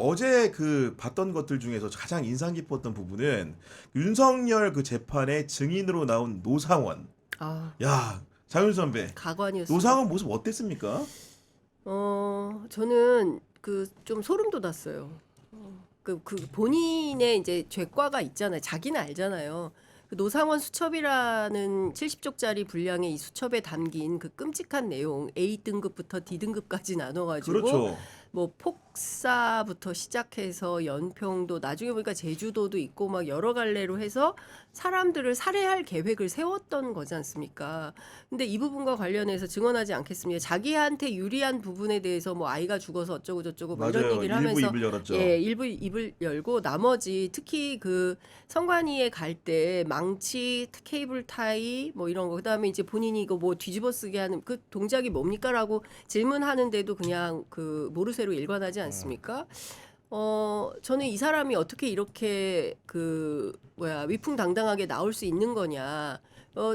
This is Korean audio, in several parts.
어제 그 봤던 것들 중에서 가장 인상 깊었던 부분은 윤석열 그 재판의 증인으로 나온 노상원. 아, 야, 장윤 선배. 가관이었어요. 노상원 모습 어땠습니까? 저는 그 좀 소름 돋았어요. 그 본인의 이제 죄과가 있잖아요. 자기는 알잖아요. 그 노상원 수첩이라는 70쪽짜리 분량의 이 수첩에 담긴 그 끔찍한 내용, A등급부터 D등급까지 나눠가지고 그렇죠. 뭐 폭사부터 시작해서 연평도, 나중에 보니까 제주도도 있고 막 여러 갈래로 해서 사람들을 살해할 계획을 세웠던 거지 않습니까? 근데 이 부분과 관련해서 증언하지 않겠습니다. 자기한테 유리한 부분에 대해서 뭐 아이가 죽어서 어쩌고 저쩌고 뭐 이런 맞아요. 얘기를 일부 하면서 입을 열었죠. 예, 일부 입을 열고 나머지 특히 그 성관이에 갈 때 망치, 케이블 타이 뭐 이런 거 그다음에 이제 본인이 이거 뭐 뒤집어 쓰게 하는 그 동작이 뭡니까라고 질문하는데도 그냥 그 모르쇠로 일관하지 않습니까? 저는 이 사람이 어떻게 이렇게 그 뭐야 위풍당당하게 나올 수 있는 거냐.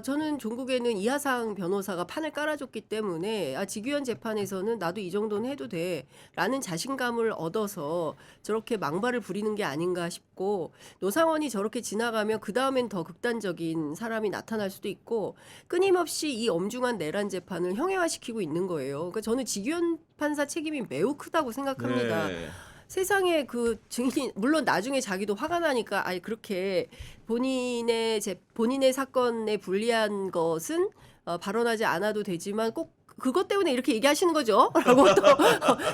저는 종국에는 이하상 변호사가 판을 깔아줬기 때문에 직위원 재판에서는 나도 이 정도는 해도 돼라는 자신감을 얻어서 저렇게 망발을 부리는 게 아닌가 싶고 노상원이 저렇게 지나가면 그 다음엔 더 극단적인 사람이 나타날 수도 있고 끊임없이 이 엄중한 내란 재판을 형해화시키고 있는 거예요. 그러니까 저는 직위원 판사 책임이 매우 크다고 생각합니다. 네. 세상에 그 증인 물론 나중에 자기도 화가 나니까 아니 그렇게 본인의 사건에 불리한 것은 발언하지 않아도 되지만 꼭 그것 때문에 이렇게 얘기하시는 거죠? 라고 또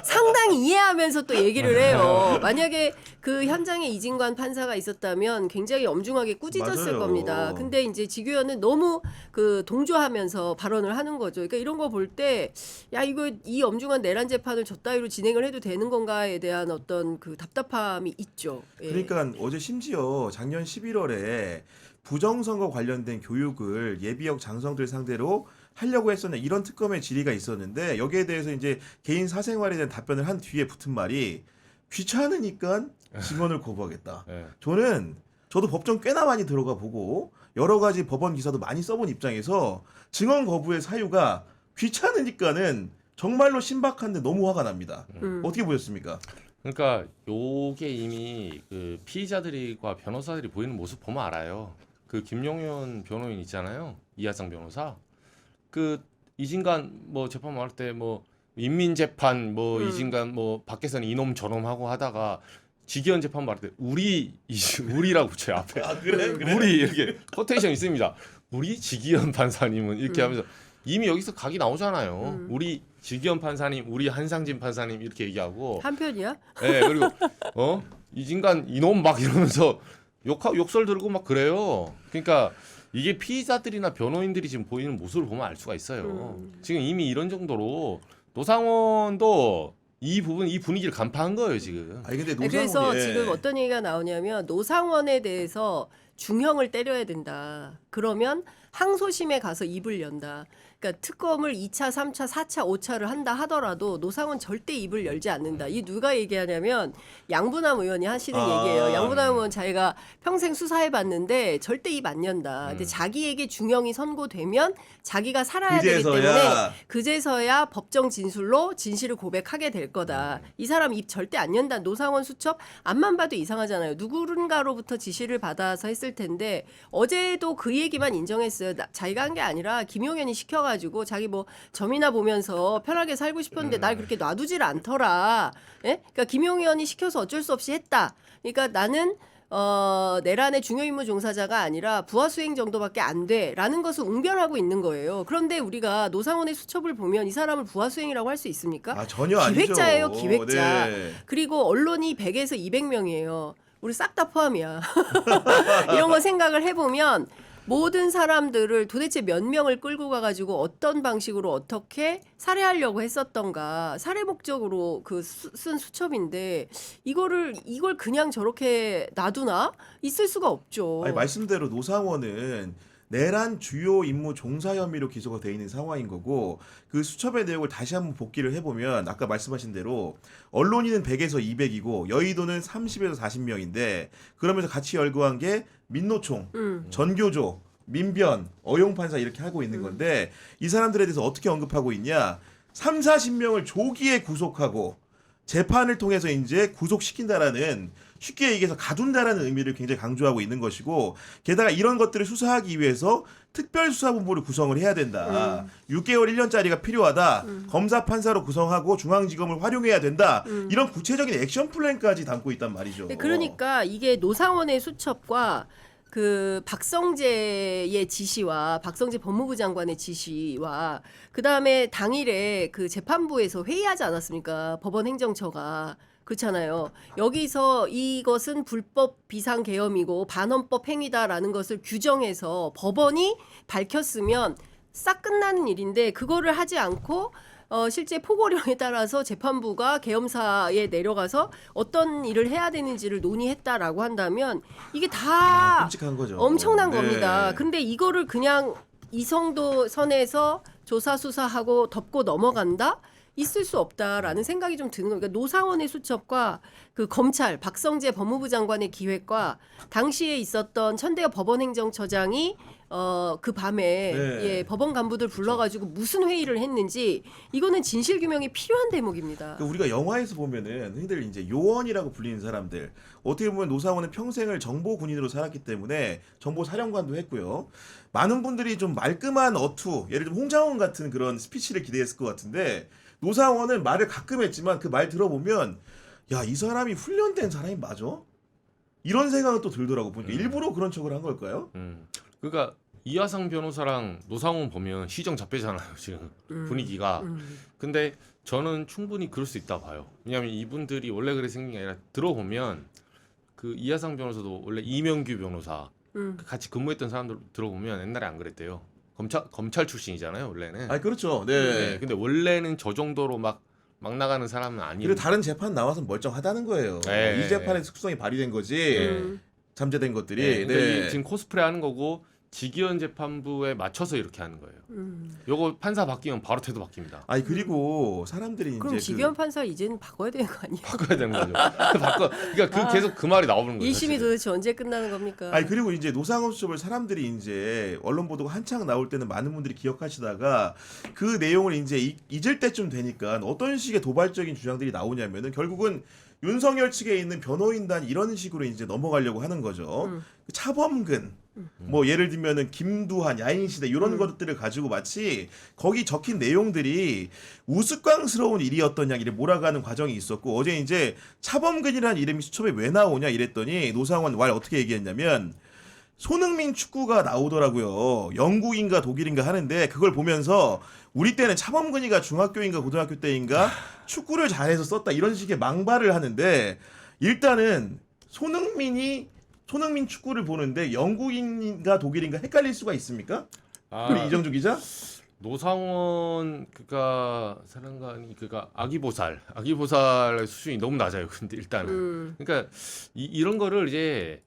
상당히 이해하면서 또 얘기를 해요. 만약에 그 현장에 이진관 판사가 있었다면 굉장히 엄중하게 꾸짖었을 맞아요. 겁니다. 근데 이제 지규현은 너무 그 동조하면서 발언을 하는 거죠. 그러니까 이런 거 볼 때 야 이거 이 엄중한 내란 재판을 저 따위로 진행을 해도 되는 건가에 대한 어떤 그 답답함이 있죠. 예. 그러니까 어제 심지어 작년 11월에 부정선거 관련된 교육을 예비역 장성들 상대로 하려고 했었냐 이런 특검의 질의가 있었는데 여기에 대해서 이제 개인 사생활에 대한 답변을 한 뒤에 붙은 말이 귀찮으니까 증언을 거부하겠다. 네. 저도 법정 꽤나 많이 들어가 보고 여러 가지 법원 기사도 많이 써본 입장에서 증언 거부의 사유가 귀찮으니까는 정말로 신박한데 너무 화가 납니다. 어떻게 보셨습니까? 그러니까 요게 이미 그 피의자들과 변호사들이 보이는 모습 보면 알아요. 그 김용현 변호인 있잖아요. 이하상 변호사. 그 이진관 뭐 재판 말할 때 뭐 인민 재판 뭐 이진관 뭐 밖에서는 이놈 저놈 하고 하다가 직위원 재판 말할 때 우리라고 붙여요 앞에. 아 그래? 우리 이렇게 코테이션 있습니다. 우리 직위원 판사님은 이렇게 하면서 이미 여기서 각이 나오잖아요. 우리 직위원 판사님, 우리 한상진 판사님 이렇게 얘기하고. 한편이야? 네, 그리고 이진관 이놈 막 이러면서 욕설 들고 막 그래요. 그러니까 이게 피의자들이나 변호인들이 지금 보이는 모습을 보면 알 수가 있어요. 지금 이미 이런 정도로 노상원도 이 분위기를 간파한 거예요 지금. 아니 근데 그래서 예. 지금 어떤 얘기가 나오냐면 노상원에 대해서 중형을 때려야 된다. 그러면 항소심에 가서 입을 연다. 그러니까 특검을 2차, 3차, 4차, 5차를 한다 하더라도 노상원 절대 입을 열지 않는다. 이 누가 얘기하냐면 양분남 의원이 하시는 얘기예요. 양분남 의원 자기가 평생 수사해봤는데 절대 입 안 연다. 근데 자기에게 중형이 선고되면 자기가 살아야 되기 때문에 그제서야 법정 진술로 진실을 고백하게 될 거다. 이 사람 입 절대 안 연다. 노상원 수첩 앞만 봐도 이상하잖아요. 누군가로부터 지시를 받아서 했을 텐데 어제도 그 얘기만 인정했어요. 자기가 한 게 아니라 김용현이 시켜가지고 자기 뭐 점이나 보면서 편하게 살고 싶었는데 날 그렇게 놔두질 않더라. 예? 그러니까 김용현이 시켜서 어쩔 수 없이 했다. 그러니까 나는 내란의 중요임무 종사자가 아니라 부하 수행 정도밖에 안 돼라는 것을 웅변하고 있는 거예요. 그런데 우리가 노상원의 수첩을 보면 이 사람을 부하 수행이라고 할 수 있습니까? 아 전혀 아니죠. 기획자예요, 기획자. 네. 그리고 언론이 100에서 200명이에요. 우리 싹 다 포함이야. 이런 거 생각을 해보면 모든 사람들을 도대체 몇 명을 끌고 가가지고 어떤 방식으로 어떻게 살해하려고 했었던가 살해 목적으로 쓴 수첩인데 이걸 그냥 저렇게 놔두나 있을 수가 없죠. 아니 말씀대로 노상원은 내란 주요 임무 종사 혐의로 기소가 돼 있는 상황인 거고 그 수첩의 내용을 다시 한번 복기를 해보면 아까 말씀하신 대로 언론인은 100에서 200이고 여의도는 30에서 40명인데 그러면서 같이 열거한 게 민노총, 전교조, 민변, 어용판사 이렇게 하고 있는 건데 이 사람들에 대해서 어떻게 언급하고 있냐 30, 40명을 조기에 구속하고 재판을 통해서 이제 구속시킨다라는 쉽게 얘기해서 가둔다라는 의미를 굉장히 강조하고 있는 것이고 게다가 이런 것들을 수사하기 위해서 특별수사본부를 구성을 해야 된다. 6개월 1년짜리가 필요하다. 검사 판사로 구성하고 중앙지검을 활용해야 된다. 이런 구체적인 액션 플랜까지 담고 있단 말이죠. 그러니까 이게 노상원의 수첩과 그 박성재의 지시와 박성재 법무부 장관의 지시와 그 다음에 당일에 그 재판부에서 회의하지 않았습니까? 법원 행정처가. 그렇잖아요. 여기서 이것은 불법 비상계엄이고 반헌법 행위다라는 것을 규정해서 법원이 밝혔으면 싹 끝나는 일인데 그거를 하지 않고 실제 포고령에 따라서 재판부가 계엄사에 내려가서 어떤 일을 해야 되는지를 논의했다라고 한다면 이게 다 끔찍한 거죠. 엄청난 네. 겁니다. 근데 이거를 그냥 이 정도 선에서 조사 수사하고 덮고 넘어간다? 있을 수 없다라는 생각이 좀 드는 거니까 노상원의 수첩과 그 검찰 박성재 법무부 장관의 기획과 당시에 있었던 천대엽 법원행정처장이 그 밤에 네. 예, 법원 간부들 불러가지고 무슨 회의를 했는지 이거는 진실 규명이 필요한 대목입니다. 그러니까 우리가 영화에서 보면은 흔히들 이제 요원이라고 불리는 사람들 어떻게 보면 노상원은 평생을 정보 군인으로 살았기 때문에 정보 사령관도 했고요. 많은 분들이 좀 말끔한 어투, 예를 들면 홍장원 같은 그런 스피치를 기대했을 것 같은데 노상원은 말을 가끔 했지만 그 말 들어보면 야, 이 사람이 훈련된 사람이 맞아? 이런 생각은 또 들더라고 보니까 일부러 그런 척을 한 걸까요? 그러니까 이하상 변호사랑 노상원 보면 시정 잡배잖아요 지금 분위기가. 근데 저는 충분히 그럴 수 있다 봐요. 왜냐하면 이분들이 원래 그래 생긴 게 아니라 들어보면 그 이하상 변호사도 원래 이명규 변호사 같이 근무했던 사람들 들어보면 옛날에 안 그랬대요. 검찰 출신이잖아요 원래는. 아, 그렇죠. 네. 네, 근데 원래는 저 정도로 막 나가는 사람은 아니에요. 그리고 다른 재판 나와서 멀쩡하다는 거예요. 네. 이 재판에 특수성이 발휘된 거지. 잠재된 것들이. 네, 그러니까 네. 이게 지금 코스프레 하는 거고 직위원 재판부에 맞춰서 이렇게 하는 거예요. 요거 판사 바뀌면 바로 태도 바뀝니다. 아니 그리고 사람들이 그럼 이제 지기현 판사 이제는 바꿔야 되는 거 아니에요? 바꿔야 되는 거죠. 그러니까 계속 그 말이 나오는 거예요. 1심이 사실은. 도대체 언제 끝나는 겁니까? 아니 그리고 이제 노상원 수첩을 사람들이 이제 언론 보도가 한창 나올 때는 많은 분들이 기억하시다가 그 내용을 이제 잊을 때쯤 되니까 어떤 식의 도발적인 주장들이 나오냐면은 결국은 윤석열 측에 있는 변호인단 이런 식으로 이제 넘어가려고 하는 거죠. 차범근 뭐 예를 들면은 김두한, 야인시대 이런 것들을 가지고 마치 거기 적힌 내용들이 우스꽝스러운 일이었던 양 이래 몰아가는 과정이 있었고 어제 이제 차범근이라는 이름이 수첩에 왜 나오냐 이랬더니 노상원 말 어떻게 얘기했냐면 손흥민 축구가 나오더라고요. 영국인가 독일인가 하는데 그걸 보면서 우리 때는 차범근이가 중학교인가 고등학교 때인가 축구를 잘해서 썼다 이런 식의 망발을 하는데 일단은 손흥민 축구를 보는데 영국인가 독일인가 헷갈릴 수가 있습니까? 우리 이정주 기자? 노상원 그가 사령관이 그가 아기보살 수준이 너무 낮아요. 근데 일단은 그러니까 이런 거를 이제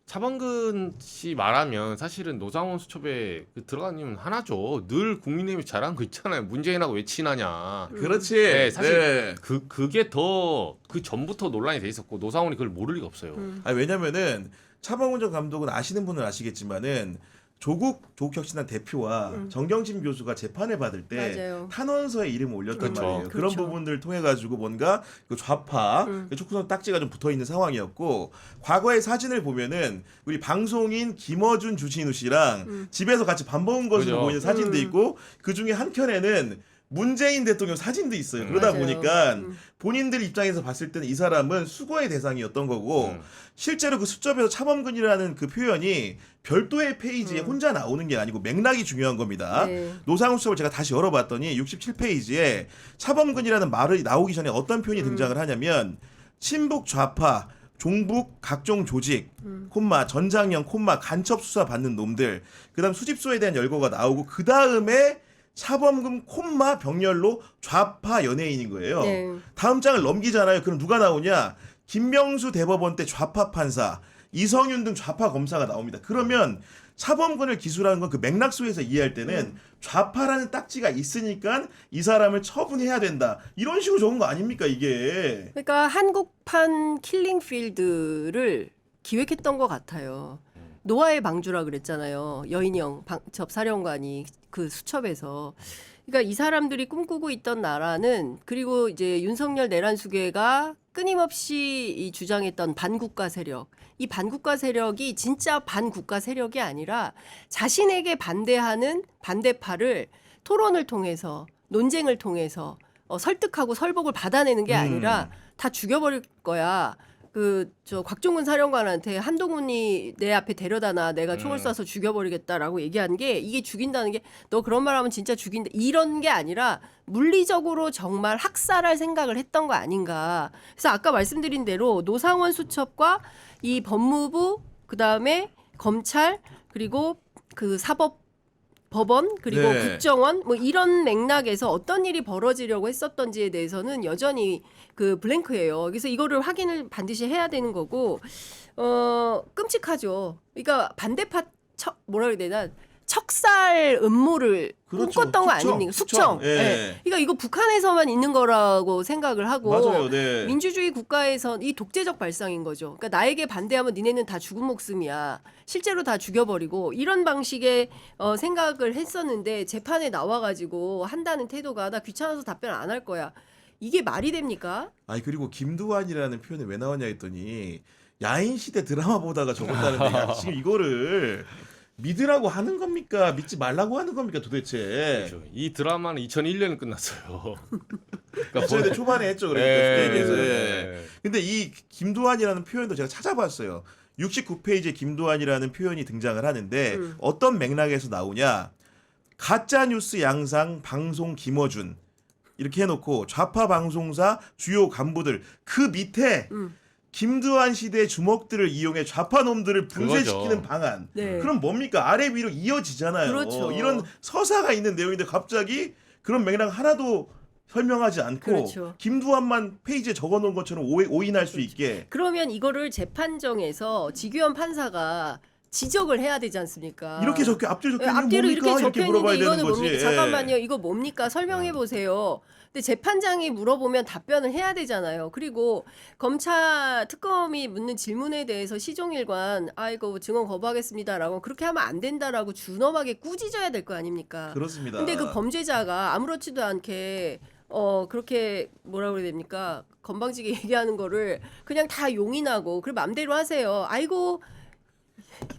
차범근 씨 말하면 사실은 노상원 수첩에 들어간 이유는 하나죠. 늘 국민의힘이 잘한 거 있잖아요. 문재인하고 왜 친하냐. 그렇지. 네, 사실 네. 그게 더 그 전부터 논란이 돼 있었고 노상원이 그걸 모를 리가 없어요. 아니, 왜냐면은 차범근 전 감독은 아시는 분은 아시겠지만은 조국 혁신단 대표와 정경심 교수가 재판을 받을 때 맞아요. 탄원서에 이름을 올렸단 그렇죠. 말이에요. 그런 그렇죠. 부분들을 통해 가지고 뭔가 그 좌파 축구선 딱지가 좀 붙어 있는 상황이었고 과거의 사진을 보면은 우리 방송인 김어준 주진우 씨랑 집에서 같이 밥 먹은 것으로 그죠. 보이는 사진도 있고 그 중에 한 켠에는 문재인 대통령 사진도 있어요. 그러다 맞아요. 보니까 본인들 입장에서 봤을 때는 이 사람은 수거의 대상이었던 거고 실제로 그 수첩에서 차범근이라는 그 표현이 별도의 페이지에 혼자 나오는 게 아니고 맥락이 중요한 겁니다. 네. 노상훈 수첩을 제가 다시 열어봤더니 67페이지에 차범근이라는 말이 나오기 전에 어떤 표현이 등장을 하냐면 친북 좌파 종북 각종 조직, 콤마 전장형 콤마 간첩 수사 받는 놈들, 그다음 수집소에 대한 열거가 나오고 그 다음에 차범근 콤마 병렬로 좌파 연예인인 거예요. 네. 다음 장을 넘기잖아요. 그럼 누가 나오냐? 김명수 대법원 때 좌파 판사, 이성윤 등 좌파 검사가 나옵니다. 그러면 차범근을 기술하는 건 그 맥락 속에서 이해할 때는 좌파라는 딱지가 있으니까 이 사람을 처분해야 된다. 이런 식으로 적은 거 아닙니까 이게? 그러니까 한국판 킬링필드를 기획했던 것 같아요. 노아의 방주라 그랬잖아요. 여인영 접사령관이 그 수첩에서 그러니까 이 사람들이 꿈꾸고 있던 나라는 그리고 이제 윤석열 내란 수계가 끊임없이 이 주장했던 반국가 세력, 이 반국가 세력이 진짜 반국가 세력이 아니라 자신에게 반대하는 반대파를 토론을 통해서 논쟁을 통해서 설득하고 설복을 받아내는 게 아니라 다 죽여버릴 거야. 저 곽종근 사령관한테 한동훈이 내 앞에 데려다 놔 내가 총을 쏴서 죽여버리겠다라고 얘기한 게 이게 죽인다는 게 너 그런 말하면 진짜 죽인다 이런 게 아니라 물리적으로 정말 학살할 생각을 했던 거 아닌가. 그래서 아까 말씀드린 대로 노상원 수첩과 이 법무부 그다음에 검찰 그리고 그 법원 그리고 네. 국정원 뭐 이런 맥락에서 어떤 일이 벌어지려고 했었던지에 대해서는 여전히 그 블랭크예요. 그래서 이거를 확인을 반드시 해야 되는 거고 끔찍하죠. 그러니까 반대파 뭐라 그래야 되나 척살 음모를 그렇죠. 꿈꿨던 거 숙청, 아닙니까? 숙청. 숙청. 예. 네. 그러니까 이거 북한에서만 있는 거라고 생각을 하고 맞아요. 네. 민주주의 국가에선 이 독재적 발상인 거죠. 그러니까 나에게 반대하면 니네는 다 죽은 목숨이야. 실제로 다 죽여버리고 이런 방식의 생각을 했었는데 재판에 나와가지고 한다는 태도가 나 귀찮아서 답변 안 할 거야. 이게 말이 됩니까? 아니 그리고 김두한이라는 표현이 왜 나왔냐 했더니 야인 시대 드라마 보다가 적었다는데 야, 지금 이거를 믿으라고 하는 겁니까? 믿지 말라고 하는 겁니까 도대체? 그렇죠. 이 드라마는 2001년에 끝났어요. 그러니까 저희도 초반에 했죠. 그러니까 예, 그때에서. 예. 근데 이 김두한이라는 표현도 제가 찾아봤어요. 69페이지에 김두한이라는 표현이 등장을 하는데 어떤 맥락에서 나오냐? 가짜 뉴스 양상 방송 김어준 이렇게 해놓고 좌파 방송사 주요 간부들 그 밑에 김두한 시대 주먹들을 이용해 좌파 놈들을 분쇄시키는 그거죠. 방안. 네. 그럼 뭡니까? 아래 위로 이어지잖아요. 그렇죠. 이런 서사가 있는 내용인데 갑자기 그런 맥락 하나도 설명하지 않고 그렇죠. 김두한만 페이지에 적어놓은 것처럼 오인할 수 있게. 그러면 이거를 재판정에서 지규현 판사가 지적을 해야 되지 않습니까? 이렇게 앞뒤로 적혀 있는 앞뒤로 뭡니까? 이렇게 적혀 물어봐야 있는데 이거는 되는 거지. 뭡니까? 예. 잠깐만요. 이거 뭡니까? 설명해 보세요. 근데 재판장이 물어보면 답변을 해야 되잖아요. 그리고 검찰 특검이 묻는 질문에 대해서 시종일관 아이고 증언 거부하겠습니다라고 그렇게 하면 안 된다라고 준엄하게 꾸짖어야 될 거 아닙니까? 그렇습니다. 근데 그 범죄자가 아무렇지도 않게 그렇게 뭐라 그래야 됩니까? 건방지게 얘기하는 거를 그냥 다 용인하고 그리고 맘대로 하세요. 아이고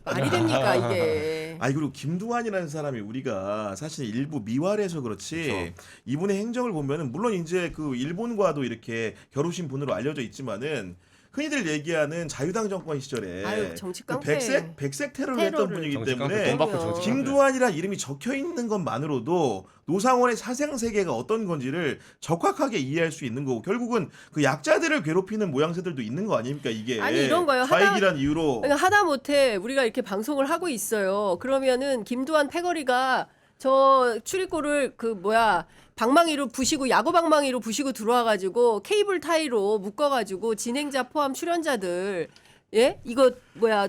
말이 됩니까 이게? 아니 그리고 김두한이라는 사람이 우리가 사실 일부 미화해서 그렇지 그렇죠. 이분의 행적을 보면은 물론 이제 그 일본과도 이렇게 겨루신 분으로 알려져 있지만은 흔히들 얘기하는 자유당 정권 시절에 아유, 정치 그 깡패. 백색 테러를 했던 테러를. 분이기 정치 깡패, 때문에 돈 받고 그럼요. 정치 깡패. 김두한이라는 이름이 적혀 있는 것만으로도 노상원의 사생 세계가 어떤 건지를 적확하게 이해할 수 있는 거고 결국은 그 약자들을 괴롭히는 모양새들도 있는 거 아닙니까 이게 아니, 이런 거요. 좌익이란 이유로 그러니까 하다못해 우리가 이렇게 방송을 하고 있어요. 그러면은 김두한 패거리가 저 출입구를 방망이로 부시고 야구 방망이로 부시고 들어와가지고 케이블 타이로 묶어가지고 진행자 포함 출연자들 이거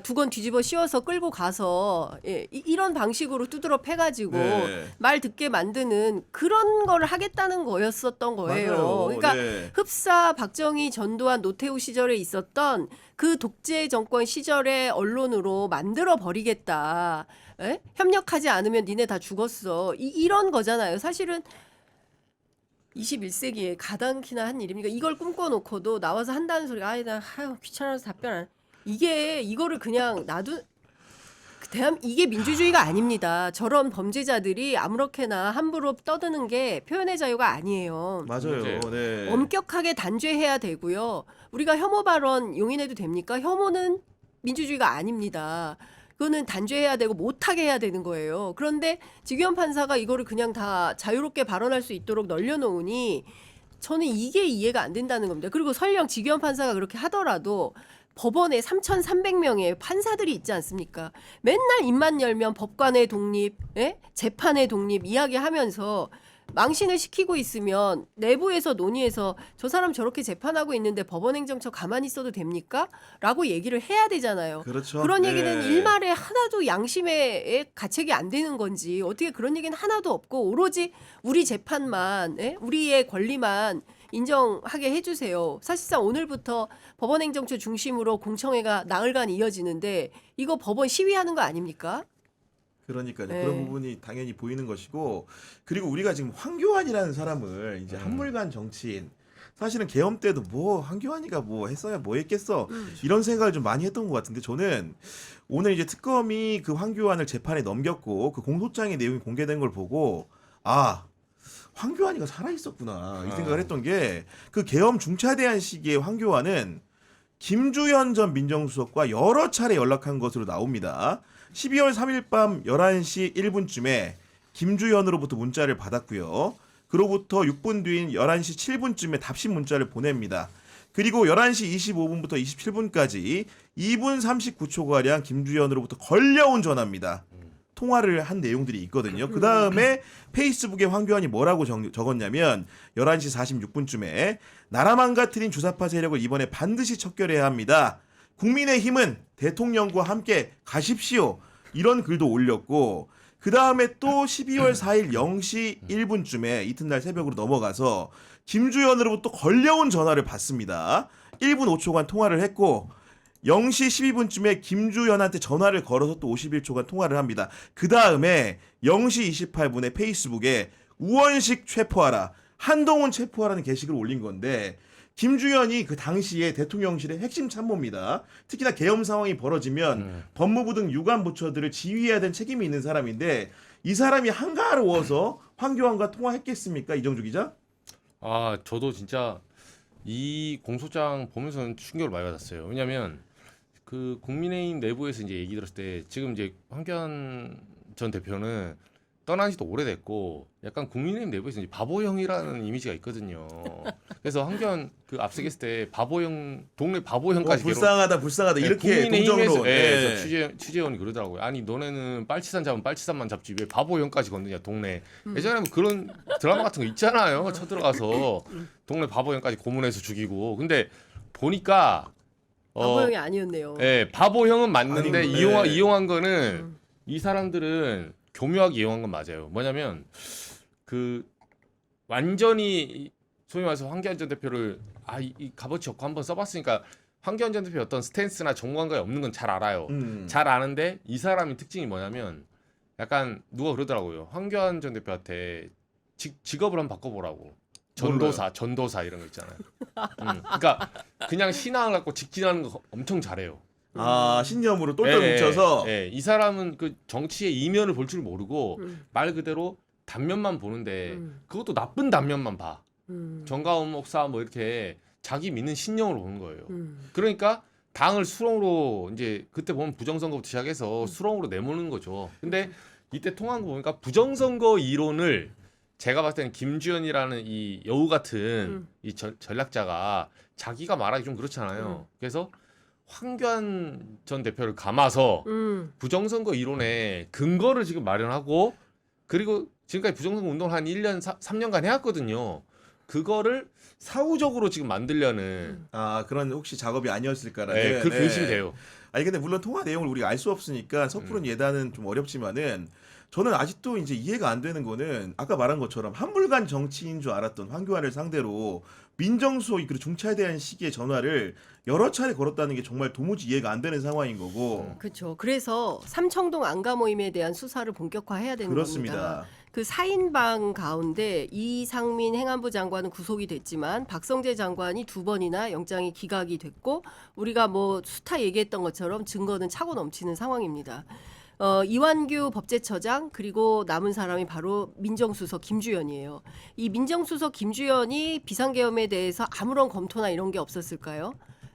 두 건 뒤집어 씌워서 끌고 가서 이런 방식으로 두드러 패가지고 네. 말 듣게 만드는 그런 거를 하겠다는 거였었던 거예요. 맞아요. 그러니까 네. 흡사 박정희 전두환 노태우 시절에 있었던 그 독재 정권 시절의 언론으로 만들어 버리겠다. 협력하지 않으면 니네 다 죽었어. 이런 거잖아요. 사실은 21세기에 가당키나 한 일입니까? 이걸 꿈꿔놓고도 나와서 한다는 소리가 귀찮아서 답변 안. 이거를 그냥 이게 민주주의가 아닙니다. 저런 범죄자들이 아무렇게나 함부로 떠드는 게 표현의 자유가 아니에요. 맞아요. 네. 엄격하게 단죄해야 되고요. 우리가 혐오 발언 용인해도 됩니까? 혐오는 민주주의가 아닙니다. 그거는 단죄해야 되고 못하게 해야 되는 거예요. 그런데 지규현 판사가 이거를 그냥 다 자유롭게 발언할 수 있도록 널려놓으니 저는 이게 이해가 안 된다는 겁니다. 그리고 설령 지규현 판사가 그렇게 하더라도 법원에 3,300명의 판사들이 있지 않습니까? 맨날 입만 열면 법관의 독립, 재판의 독립 이야기하면서 망신을 시키고 있으면 내부에서 논의해서 저 사람 저렇게 재판하고 있는데 법원행정처 가만히 있어도 됩니까? 라고 얘기를 해야 되잖아요. 그렇죠. 그런 네. 얘기는 일말에 하나도 양심에 가책이 안 되는 건지 어떻게 그런 얘기는 하나도 없고 오로지 우리 재판만 우리의 권리만 인정하게 해주세요. 사실상 오늘부터 법원행정처 중심으로 공청회가 나흘간 이어지는데 이거 법원 시위하는 거 아닙니까? 그러니까요. 네. 그런 부분이 당연히 보이는 것이고 그리고 우리가 지금 황교안이라는 사람을 이제 음. 한물간 정치인 사실은 계엄 때도 뭐 황교안이가 뭐 했어야 뭐 했겠어 음. 이런 생각을 좀 많이 했던 것 같은데 저는 오늘 이제 특검이 그 황교안을 재판에 넘겼고 그 공소장의 내용이 공개된 걸 보고 아 황교안이가 살아 있었구나 이 생각을 했던 게 그 계엄 중차대한 시기에 황교안은 김주현 전 민정수석과 여러 차례 연락한 것으로 나옵니다. 12월 3일 밤 11시 1분쯤에 김주현으로부터 문자를 받았고요. 그로부터 6분 뒤인 11시 7분쯤에 답신 문자를 보냅니다. 그리고 11시 25분부터 27분까지 2분 39초가량 김주현으로부터 걸려온 전화입니다. 통화를 한 내용들이 있거든요. 그 다음에 페이스북에 황교안이 뭐라고 적었냐면 11시 46분쯤에 나라 망가뜨린 주사파 세력을 이번에 반드시 척결해야 합니다. 국민의힘은 대통령과 함께 가십시오. 이런 글도 올렸고 그 다음에 또 12월 4일 0시 1분쯤에 이튿날 새벽으로 넘어가서 김주현으로부터 걸려온 전화를 받습니다. 1분 5초간 통화를 했고 0시 12분쯤에 김주현한테 전화를 걸어서 또 51초간 통화를 합니다. 그 다음에 0시 28분에 페이스북에 우원식 체포하라, 한동훈 체포하라는 게시글을 올린 건데 김주현이 그 당시에 대통령실의 핵심 참모입니다. 특히나 계엄 상황이 벌어지면 법무부 등 유관 부처들을 지휘해야 되는 책임이 있는 사람인데 이 사람이 한가로워서 황교안과 통화했겠습니까? 이정주 기자? 아, 저도 진짜 이 공소장 보면서는 충격을 많이 받았어요. 왜냐하면 그 국민의힘 내부에서 이제 얘기 들었을 때 지금 이제 황교안 전 대표는 떠난 지도 오래됐고 약간 국민의힘 내부에서 이제 바보형이라는 이미지가 있거든요. 그래서 황교안 그 앞서겠을 때 바보형 동네 바보형까지 불쌍하다 이렇게 국민의힘에서 동정으로 네. 취재원이 그러더라고요. 아니 너네는 빨치산 잡으면 빨치산만 잡지 왜 바보형까지 건드냐 동네. 예전에 뭐 그런 드라마 같은 거 있잖아요. 쳐들어가서 동네 바보형까지 고문해서 죽이고. 근데 보니까 바보형이 아니었네요. 예, 바보형은 맞는데 아니구나. 네. 이용한 거는 이 사람들은 교묘하게 이용한 건 맞아요. 뭐냐면 그 완전히 소위 말해서 황교안 전 대표를 이 값어치 없고 한번 써봤으니까 황교안 전 대표의 어떤 스탠스나 정관과에 없는 건 잘 알아요. 잘 아는데 이 사람의 특징이 뭐냐면 약간 누가 그러더라고요. 황교안 전 대표한테 직업을 한번 바꿔보라고. 전도사 이런 거 있잖아요. 그러니까 그냥 신앙을 갖고 직진하는 거 엄청 잘해요. 아 신념으로 똘똘 뭉쳐서 이 사람은 그 정치의 이면을 볼 줄 모르고 말 그대로 단면만 보는데 그것도 나쁜 단면만 봐. 정가운 목사 뭐 이렇게 자기 믿는 신념으로 보는 거예요. 그러니까 당을 수렁으로 이제 그때 보면 부정선거부터 시작해서 수렁으로 내모는 거죠. 근데 이때 통한 거 보니까 부정선거 이론을 제가 봤을 때는 김주현이라는 이 여우 같은 이 전략자가 자기가 말하기 좀 그렇잖아요. 그래서 황교안 전 대표를 감아서 부정선거 이론에 근거를 지금 마련하고 그리고 지금까지 부정선거 운동을 한 1년, 3년간 해왔거든요. 그거를 사후적으로 지금 만들려는 그런 혹시 작업이 아니었을까라는 네, 그렇게 의심이 돼요. 아니 근데 물론 통화 내용을 우리가 알 수 없으니까 섣부른 예단은 좀 어렵지만은 저는 아직도 이제 이해가 안 되는 거는 아까 말한 것처럼 한물간 정치인 줄 알았던 황교안을 상대로 민정수석이 그리고 중차대한 시기에 전화를 여러 차례 걸었다는 게 정말 도무지 이해가 안 되는 상황인 거고 그렇죠. 그래서 삼청동 안가 모임에 대한 수사를 본격화해야 되는 그렇습니다. 겁니다. 그 4인방 가운데 이상민 행안부 장관은 구속이 됐지만 박성재 장관이 2번이나 영장이 기각이 됐고 우리가 뭐 수타 얘기했던 것처럼 증거는 차고 넘치는 상황입니다. 이완규 법제처장 그리고 남은 사람이 바로 민정수석 김주현이에요. 이 민정수석 김주현이 비상계엄에 대해서 아무런 검토나 이런 게 없었을까요?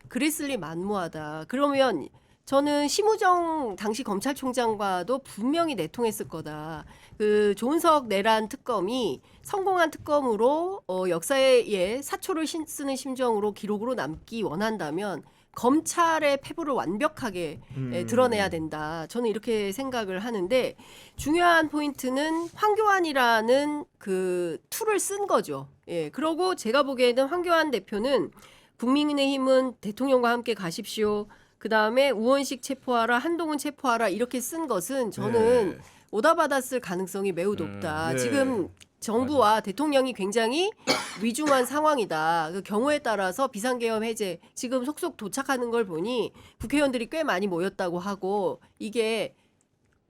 그랬을 리 만무하다. 그러면 저는 심우정 당시 검찰총장과도 분명히 내통했을 거다. 그 조은석 내란 특검이 성공한 특검으로 역사에 사초를 쓰는 심정으로 기록으로 남기 원한다면 검찰의 패부를 완벽하게 드러내야 된다. 저는 이렇게 생각을 하는데 중요한 포인트는 황교안이라는 그 툴을 쓴 거죠. 예, 그러고 제가 보기에는 황교안 대표는 국민의힘은 대통령과 함께 가십시오. 그 다음에 우원식 체포하라, 한동훈 체포하라 이렇게 쓴 것은 저는 오다받았을 가능성이 매우 높다. 네. 지금 정부와 대통령이 굉장히 위중한 상황이다. 그 경우에 따라서 비상계엄 해제 지금 속속 도착하는 걸 보니 국회의원들이 꽤 많이 모였다고 하고 이게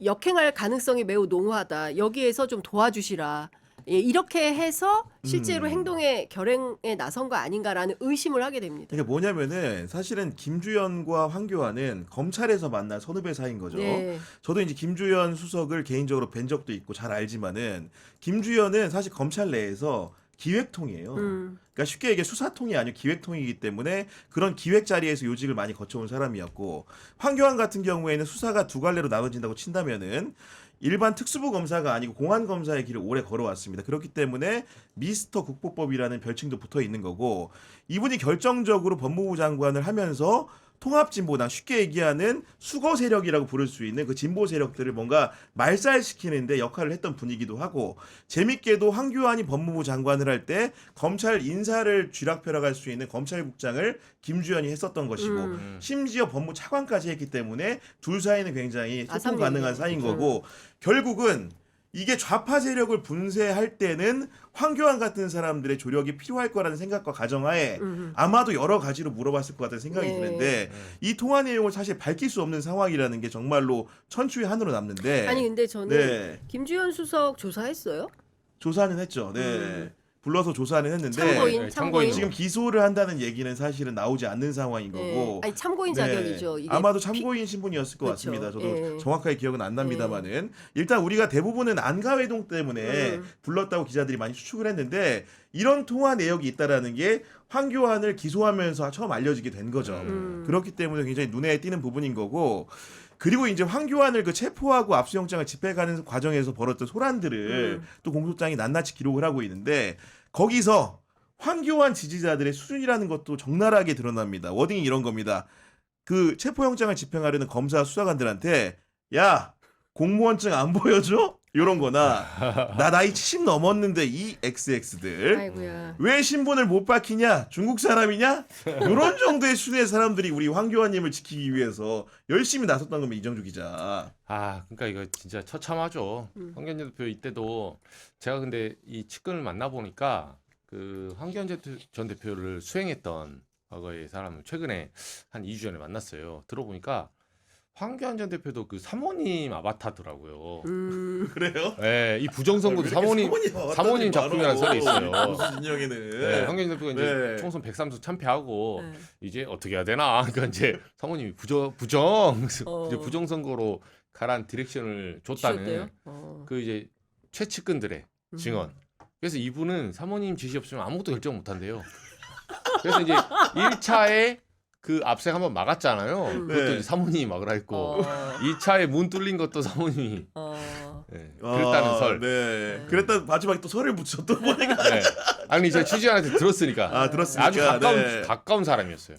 역행할 가능성이 매우 농후하다. 여기에서 좀 도와주시라. 예, 이렇게 해서 실제로 행동에 결행에 나선 거 아닌가라는 의심을 하게 됩니다. 이게 뭐냐면은 사실은 김주현과 황교안은 검찰에서 만난 선후배 사이인 거죠. 네. 저도 이제 김주현 수석을 개인적으로 뵌 적도 있고 잘 알지만은 김주현은 사실 검찰 내에서 기획통이에요. 그러니까 쉽게 얘기해 수사통이 아니고 기획통이기 때문에 그런 기획 자리에서 요직을 많이 거쳐온 사람이었고, 황교안 같은 경우에는 수사가 두 갈래로 나눠진다고 친다면은 일반 특수부 검사가 아니고 공안 검사의 길을 오래 걸어왔습니다. 그렇기 때문에 미스터 국보법이라는 별칭도 붙어 있는 거고, 이분이 결정적으로 법무부 장관을 하면서 통합진보당, 쉽게 얘기하는 수거 세력이라고 부를 수 있는 그 진보 세력들을 뭔가 말살시키는데 역할을 했던 분이기도 하고, 재밌게도 황교안이 법무부 장관을 할 때 검찰 인사를 쥐락펴락할 수 있는 검찰국장을 김주현이 했었던 것이고, 심지어 법무 차관까지 했기 때문에 둘 사이는 굉장히 소통 아삼면이죠. 가능한 사이인 거고, 결국은 이게 좌파 세력을 분쇄할 때는 황교안 같은 사람들의 조력이 필요할 거라는 생각과 가정하에 아마도 여러 가지로 물어봤을 것 같다는 생각이 네. 드는데, 이 통화 내용을 사실 밝힐 수 없는 상황이라는 게 정말로 천추의 한으로 남는데. 아니 근데 저는 네, 김주현 수석 조사했어요? 조사는 했죠. 네, 불러서 조사는 했는데 참고인, 네, 참고인. 지금 기소를 한다는 얘기는 사실은 나오지 않는 상황인 네. 거고. 아니 참고인 네. 자격이죠. 이게 아마도 참고인 신분이었을 것 그렇죠. 같습니다. 저도 예. 정확하게 기억은 안 납니다만은 일단 우리가 대부분은 안가회동 때문에 음. 불렀다고 기자들이 많이 추측을 했는데, 이런 통화 내역이 있다라는 게 황교안을 기소하면서 처음 알려지게 된 거죠. 그렇기 때문에 굉장히 눈에 띄는 부분인 거고, 그리고 이제 황교안을 그 체포하고 압수영장을 집행하는 과정에서 벌었던 소란들을 또 공소장이 낱낱이 기록을 하고 있는데, 거기서 황교안 지지자들의 수준이라는 것도 적나라하게 드러납니다. 워딩이 이런 겁니다. 그 체포영장을 집행하려는 검사 수사관들한테 야, 공무원증 안 보여줘? 이런 거나 나 나이 70 넘었는데 이 XX들 아이고야. 왜 신분을 못 밝히냐? 중국 사람이냐? 이런 정도의 수준의 사람들이 우리 황교안님을 지키기 위해서 열심히 나섰던 겁니다. 이정주 기자. 아, 그러니까 이거 진짜 처참하죠. 황교안 전 대표 이때도 제가 근데 이 측근을 만나 보니까 그 황교안 전 대표를 수행했던 과거의 사람을 최근에 한 2주 전에 만났어요. 들어보니까 황교안 전 대표도 그 사모님 아바타더라고요. 그래요? 네, 이 부정선거도 사모님 작품이라는 설이 있어요. 무슨 진영에는. 네, 황교안 전 대표가 이제 네. 총선 103수 참패하고 네. 이제 어떻게 해야 되나? 그러니까 이제 사모님이 이제 부정선거로 가란 디렉션을 줬다는 주셨대요? 그 이제 최측근들의 증언. 그래서 이분은 사모님 지시 없으면 아무것도 결정 못 한대요. 그래서 이제 1차에 그 압색 한번 막았잖아요. 그것도 네. 이제 사모님이 막으라 했고 2차에 문 뚫린 것도 사모님이 네, 그랬다는 설. 네. 그랬다 마지막에 또 설을 붙여 또 보니까. 네. 아니 제가 취재원한테 들었으니까 아, 들었으니까. 아주 가까운 사람이었어요.